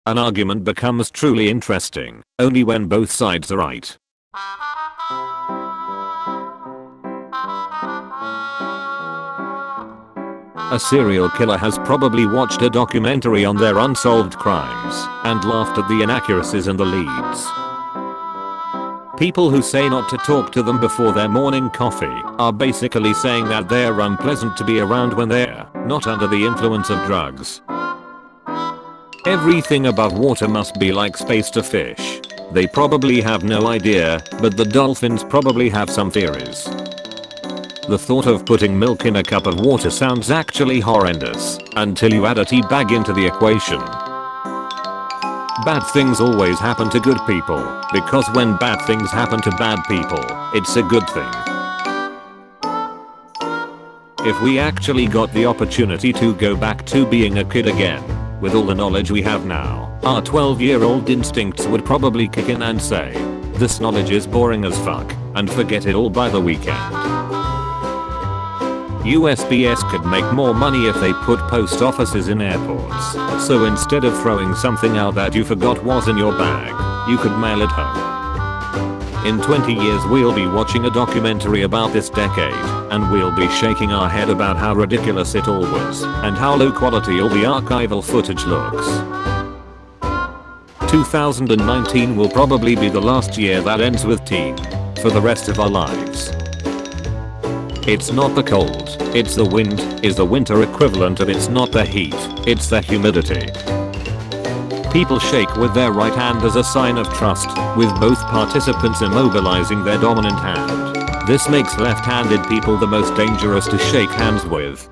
An argument becomes truly interesting only when both sides are right. A serial killer has probably watched a documentary on their unsolved crimes and laughed at the inaccuracies in the leads. People who say not to talk to them before their morning coffee are basically saying that they're unpleasant to be around when they're not under the influence of drugs. Everything above water must be like space to fish. They probably have no idea, but the dolphins probably have some theories. The thought of putting milk in a cup of water sounds actually horrendous until you add a tea bag into the equation. Bad things always happen to good people, because when bad things happen to bad people, it's a good thing. If we actually got the opportunity to go back to being a kid again, with all the knowledge we have now, our 12-year-old instincts would probably kick in and say, "This knowledge is boring as fuck," and forget it all by the weekend. USPS could make more money if they put post offices in airports, so instead of throwing something out that you forgot was in your bag, you could mail it home. In 20 years we'll be watching a documentary about this decade, and we'll be shaking our head about how ridiculous it all was, and how low quality all the archival footage looks. 2019 will probably be the last year that ends with teen, for the rest of our lives. It's not the cold, it's the wind, is the winter equivalent of it's not the heat, it's the humidity. People shake with their right hand as a sign of trust, with both participants immobilizing their dominant hand. This makes left-handed people the most dangerous to shake hands with.